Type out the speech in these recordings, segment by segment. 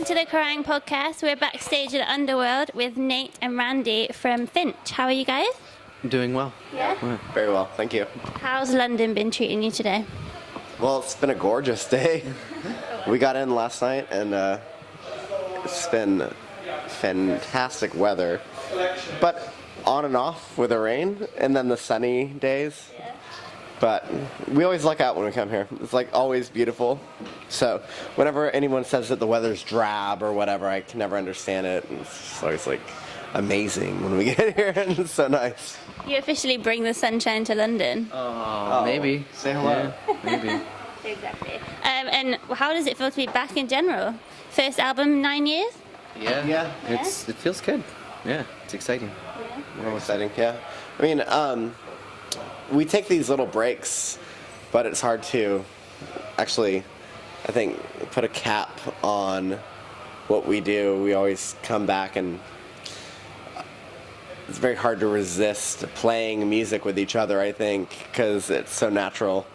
to the Kerrang podcast. We're backstage at Underworld with Nate and Randy from Finch. How are you guys? Doing well. Yeah? Very well, thank you. How's London been treating you today? Well, it's been a gorgeous day. We got in last night and it's been fantastic weather, but on and off with the rain and then the sunny days. But we always luck out when we come here. It's like always beautiful. So whenever anyone says that the weather's drab or whatever, I can never understand it. It's always like amazing when we get here, and it's so nice. You officially bring the sunshine to London. Oh, maybe. Say hello. Yeah, maybe. Exactly. And how does it feel to be back in general? First album, 9 years? Yeah. It feels good. Yeah, it's exciting. Real exciting, yeah. I mean, we take these little breaks, but it's hard to actually, I think, put a cap on what we do. We always come back, and it's very hard to resist playing music with each other, I think, because it's so natural,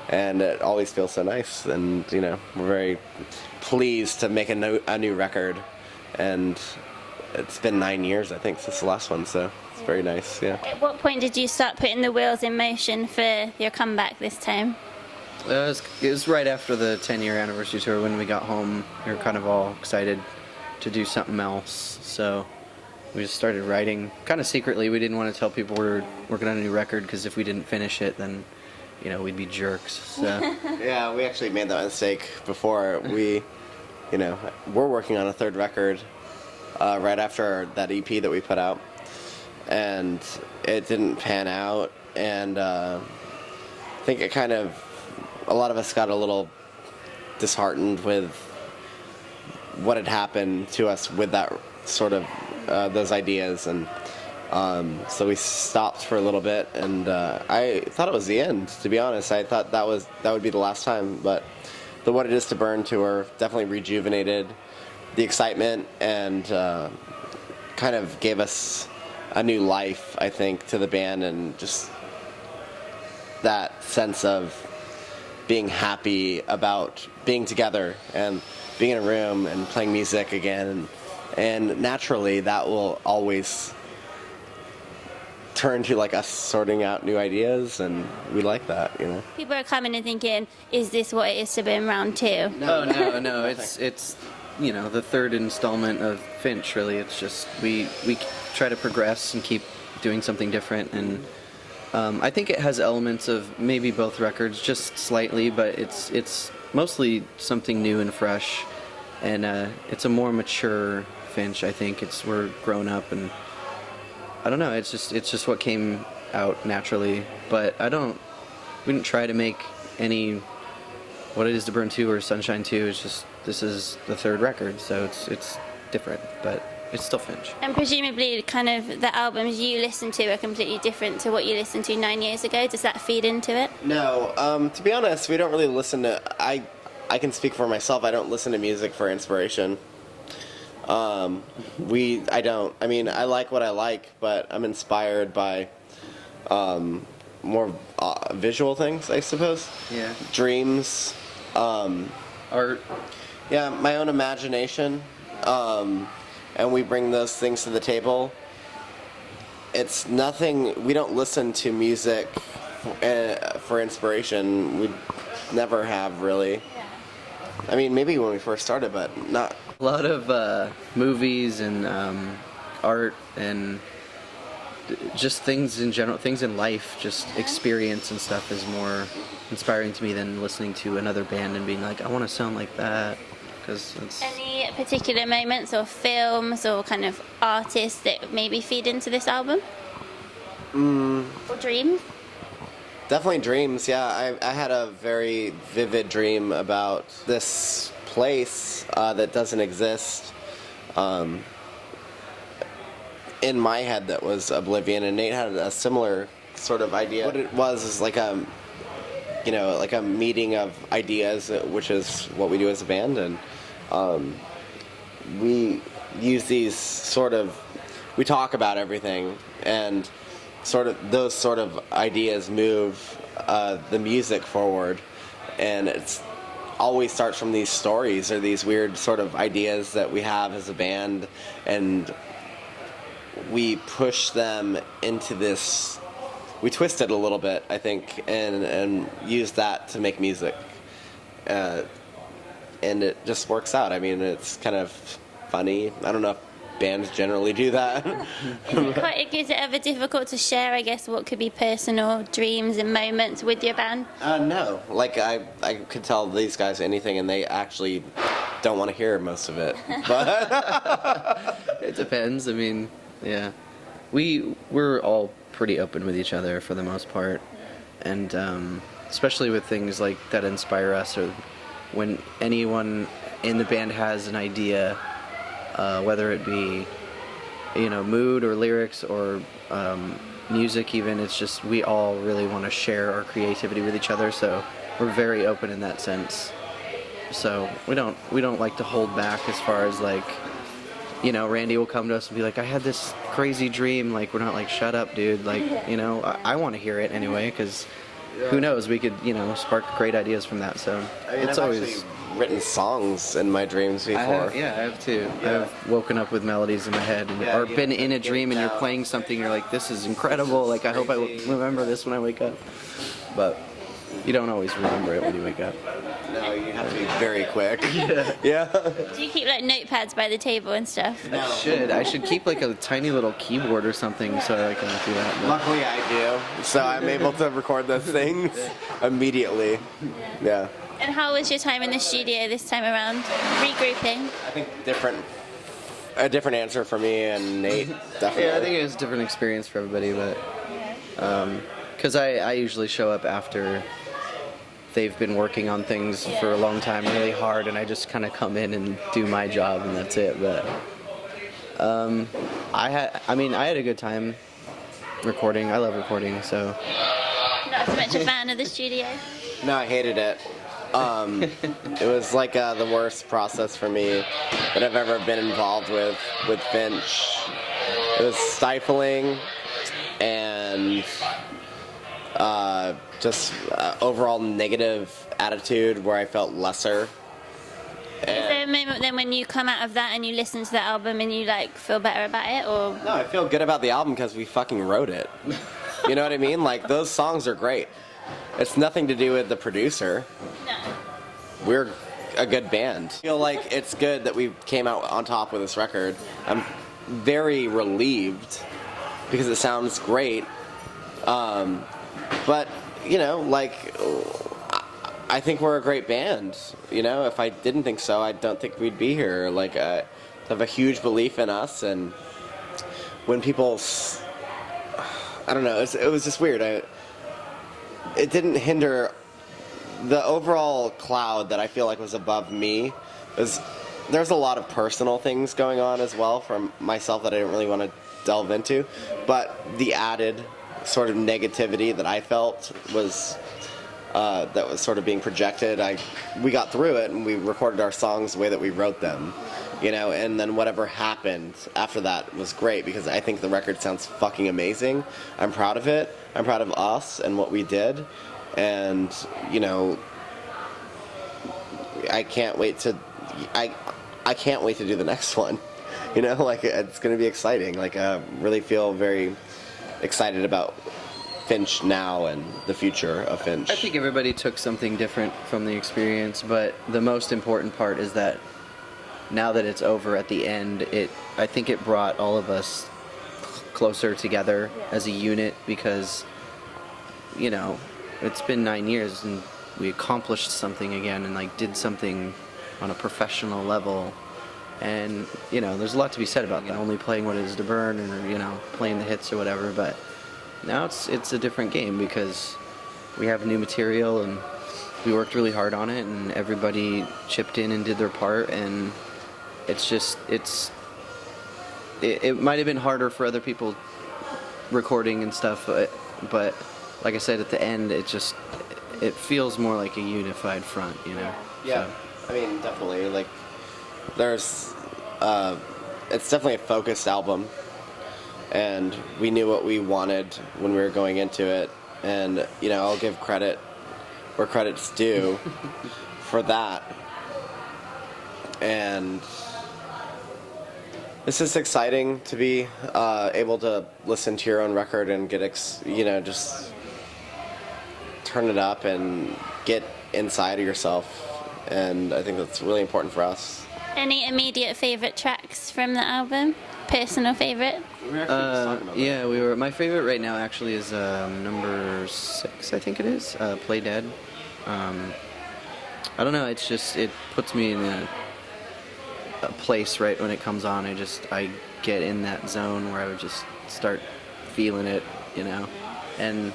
and it always feels so nice. And, you know, we're very pleased to make a new record, and it's been 9 years, I think, since the last one, so it's very nice, yeah. At what point did you start putting the wheels in motion for your comeback this time? It was right after the 10-year anniversary tour when we got home. We were kind of all excited to do something else, so we just started writing kind of secretly. We didn't want to tell people we were working on a new record, because if we didn't finish it, then, you know, we'd be jerks. So. Yeah, we actually made that mistake before. We're working on a third record right after that EP that we put out, and it didn't pan out, and I think a lot of us got a little disheartened with what had happened to us with that sort of those ideas, and so we stopped for a little bit, and I thought it was the end, to be honest. I thought that would be the last time, but the What It Is to Burn tour definitely rejuvenated the excitement and kind of gave us a new life, I think, to the band, and just that sense of being happy about being together and being in a room and playing music again, and naturally that will always turn to like us sorting out new ideas, and we like that, you know. People are coming and thinking, is this What It Is to Burn round 2? No. It's you know, the third installment of Finch, really. It's just we try to progress and keep doing something different, and I think it has elements of maybe both records, just slightly, but it's mostly something new and fresh, and it's a more mature Finch. I think we're grown up, and I don't know, it's just what came out naturally. But we didn't try to make any What It Is to Burn 2 or Sunshine 2. It's just, this is the third record, so it's different, but it's still Finch. And presumably kind of the albums you listen to are completely different to what you listened to 9 years ago. Does that feed into it? No, to be honest, we don't really listen to, I can speak for myself, I don't listen to music for inspiration. I don't. I mean, I like what I like, but I'm inspired by more visual things, I suppose. Yeah. Dreams. Art. Yeah, my own imagination. And we bring those things to the table. It's nothing, we don't listen to music for inspiration. We never have, really. I mean, maybe when we first started, but not. A lot of movies and art and just things in general, things in life, just experience and stuff is more inspiring to me than listening to another band and being like, I want to sound like that. Because it's... Any particular moments or films or kind of artists that maybe feed into this album? Or dreams? Definitely dreams, yeah. I had a very vivid dream about this place that doesn't exist in my head that was Oblivion, and Nate had a similar sort of idea. What it was is like a meeting of ideas, which is what we do as a band, and we use these we talk about everything, and those sort of ideas move the music forward, and it's always starts from these stories or these weird sort of ideas that we have as a band, and we push them into this. We twist it a little bit, I think, and use that to make music, and it just works out. I mean, it's kind of funny. I don't know if bands generally do that. Is it ever difficult to share, I guess, what could be personal dreams and moments with your band? No. Like, I could tell these guys anything, and they actually don't want to hear most of it. But It depends. I mean, yeah. We're all pretty open with each other for the most part. And especially with things like that inspire us, or when anyone in the band has an idea, whether it be, mood or lyrics or music even, it's just we all really want to share our creativity with each other, so we're very open in that sense. So we don't like to hold back as far as like, Randy will come to us and be like, I had this crazy dream. Like, we're not like, shut up, dude. Like, I want to hear it anyway, because who knows, we could, spark great ideas from that. So it's I've always actually written songs in my dreams before. I have too. Yeah. I've woken up with melodies in my head, or been in a dream and you're playing something, you're like, this is incredible. Like, I hope I remember this when I wake up. But you don't always remember it when you wake up. No, you have to be very quick. Yeah. Do you keep like notepads by the table and stuff? No. I should keep like a tiny little keyboard or something so I can do that. But Luckily I do, so I'm able to record those things immediately. Yeah. And how was your time in the studio this time around? Regrouping? I think a different answer for me and Nate, definitely. yeah, I think it was a different experience for everybody, but because I usually show up after they've been working on things for a long time, really hard, and I just kind of come in and do my job, and that's it. But I had a good time recording. I love recording, so. Not so much a fan of the studio? No, I hated it. It was like the worst process for me that I've ever been involved with Finch. It was stifling and just overall negative attitude where I felt lesser. Is there a moment then when you come out of that and you listen to the album and you like feel better about it, or? No, I feel good about the album because we fucking wrote it. You know what I mean? Like, those songs are great. It's nothing to do with the producer. No. We're a good band. I feel like it's good that we came out on top with this record. I'm very relieved because it sounds great. But, I think we're a great band. If I didn't think so, I don't think we'd be here. Like, I have a huge belief in us, and when people, I don't know, it was just weird. It didn't hinder the overall cloud that I feel like was above me. There's a lot of personal things going on as well from myself that I didn't really want to delve into, but the added sort of negativity that I felt was that was sort of being projected. We got through it and we recorded our songs the way that we wrote them, and then whatever happened after that was great because I think the record sounds fucking amazing. I'm proud of it. I'm proud of us and what we did, and I can't wait to I can't wait to do the next one. It's going to be exciting. I really feel very excited about Finch now and the future of Finch. I think everybody took something different from the experience, but the most important part is that now that it's over at the end, I think it brought all of us closer together as a unit because, it's been 9 years and we accomplished something again and did something on a professional level. And, there's a lot to be said about that. Only playing what is to burn or, playing the hits or whatever, but now it's a different game because we have new material and we worked really hard on it and everybody chipped in and did their part, and it might have been harder for other people recording and stuff, but like I said, at the end, it feels more like a unified front, Yeah, So. I mean, definitely. There's, it's definitely a focused album, and we knew what we wanted when we were going into it, and I'll give credit where credit's due for that. And it's just exciting to be able to listen to your own record and get, just turn it up and get inside of yourself. And I think that's really important for us. Any immediate favourite tracks from the album? Personal favourite? We were actually just talking about Yeah, we were. My favorite right now actually is number 6, I think it is. Play Dead. I don't know. It's just it puts me in a place right when it comes on. I get in that zone where I would just start feeling it, And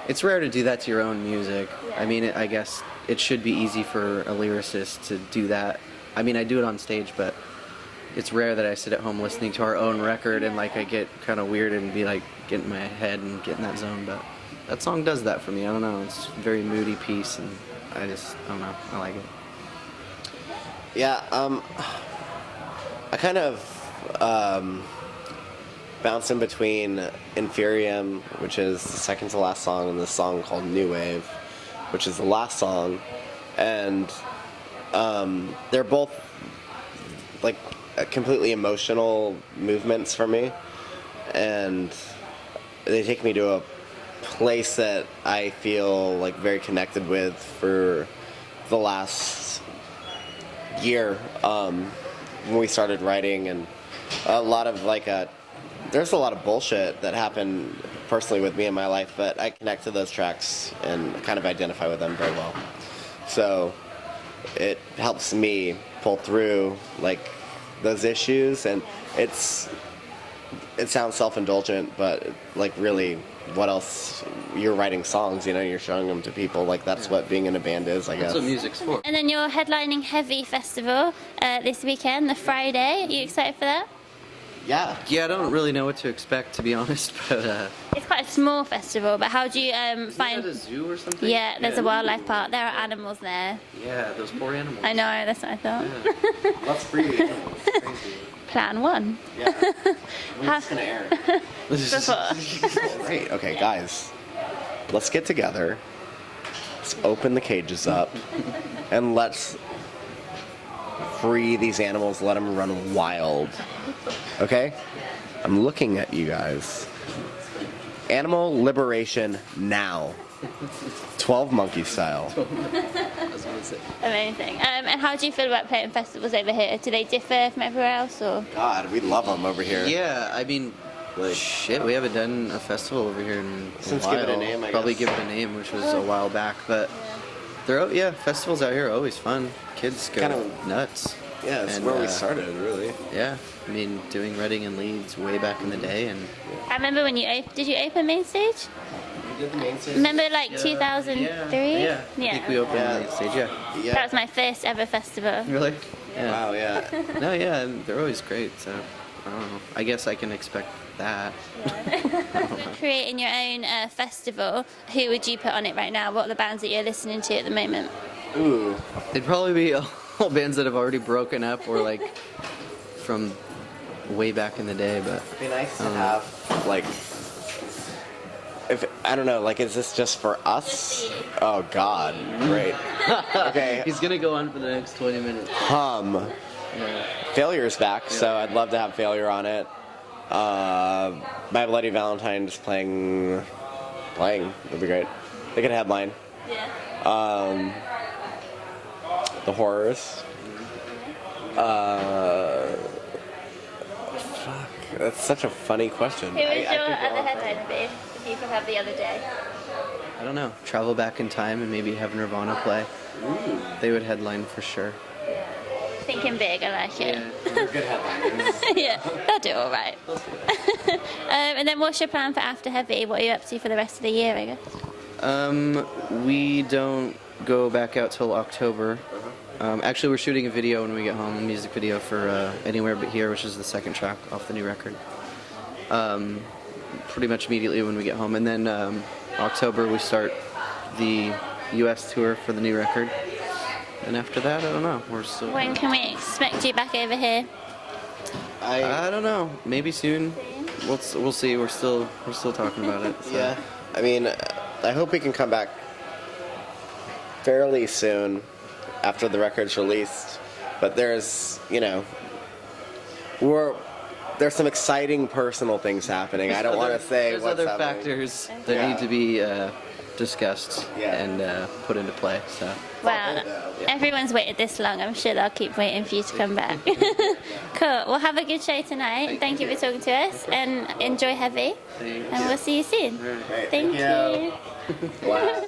it's rare to do that to your own music. I mean, I guess it should be easy for a lyricist to do that. I mean, I do it on stage, but it's rare that I sit at home listening to our own record and I get kind of weird and be get in my head and get in that zone. But that song does that for me. I don't know. It's a very moody piece, and I don't know. I like it. Yeah, I kind of bounce in between Inferium, which is the second to last song, and this song called New Wave, which is the last song. And they're both completely emotional movements for me, and they take me to a place that I feel very connected with for the last year when we started writing. And a lot of there's a lot of bullshit that happened personally with me in my life, but I connect to those tracks and kind of identify with them very well. So it helps me pull through those issues, and it sounds self-indulgent, but really, what else? You're writing songs, you're showing them to people. That's what being in a band is, I guess. That's what music's for. And then you're headlining Hevy Festival this weekend, the Friday. Are you excited for that? Yeah. Yeah, I don't really know what to expect, to be honest, but It's quite a small festival, but how do you find... Is that a zoo or something? Yeah, there's a wildlife park. There are animals there. Yeah, those poor animals. I know, that's what I thought. Yeah. Let's free the animals. It's crazy. Plan 1. Yeah. When's this gonna air? Before. Great. Okay, guys, let's get together. Let's open the cages up, and let's free these animals. Let them run wild. Okay? I'm looking at you guys. Animal liberation now. 12 monkey style. Amazing. And how do you feel about playing festivals over here? Do they differ from everywhere else, or? God, we love them over here. Yeah, I mean, shit, we haven't done a festival over here in Since a while. Give It a Name, I Probably guess. Give It a Name, which was a while back, but festivals out here are always fun. Kids go nuts. Yeah, it's And, where we started, really. Yeah, I mean, doing Reading and Leeds way back in the day, and I remember when did you open main stage? We did the main stage. Remember 2003? Yeah. I think we opened the stage. Yeah. That was my first ever festival. Really? Yeah. Wow, yeah. No, yeah, they're always great. So I don't know. I guess I can expect that. Creating your own festival, who would you put on it right now? What are the bands that you're listening to at the moment? Ooh. They'd probably be all bands that have already broken up or from way back in the day, but It'd be nice to have, if I don't know, is this just for us? Oh God, great. Okay. he's gonna go on for the next 20 minutes. Yeah. Failure's back, so I'd love to have Failure on it. My Bloody Valentine's playing. Would be great. They could headline. Yeah. The Horrors. Fuck, that's such a funny question. Who was I your could go other on headliner be? If you could have the other day. I don't know. Travel back in time and maybe have Nirvana play. Ooh. They would headline for sure. Thinking big, I like it. They're good headliners. Yeah, they'll do all right. And then what's your plan for after Heavy? What are you up to for the rest of the year, I guess? We don't go back out till October. Actually, we're shooting a video when we get home, a music video for Anywhere But Here, which is the second track off the new record. Pretty much immediately when we get home. And then October we start the US tour for the new record. And after that, I don't know. We're still... When can we expect you back over here? I don't know. Maybe soon. We'll see. We're still talking about it. So. Yeah. I mean, I hope we can come back fairly soon. after the record's released. But there's, there's some exciting personal things happening. I don't want to say There's what's other happening. factors that need to be discussed and put into play. So. Wow, everyone's waited this long. I'm sure they'll keep waiting for you to come back. Cool. Well, have a good show tonight. Thank you for talking to us, and enjoy Heavy. And we'll see you soon. Great. Thank you. Wow.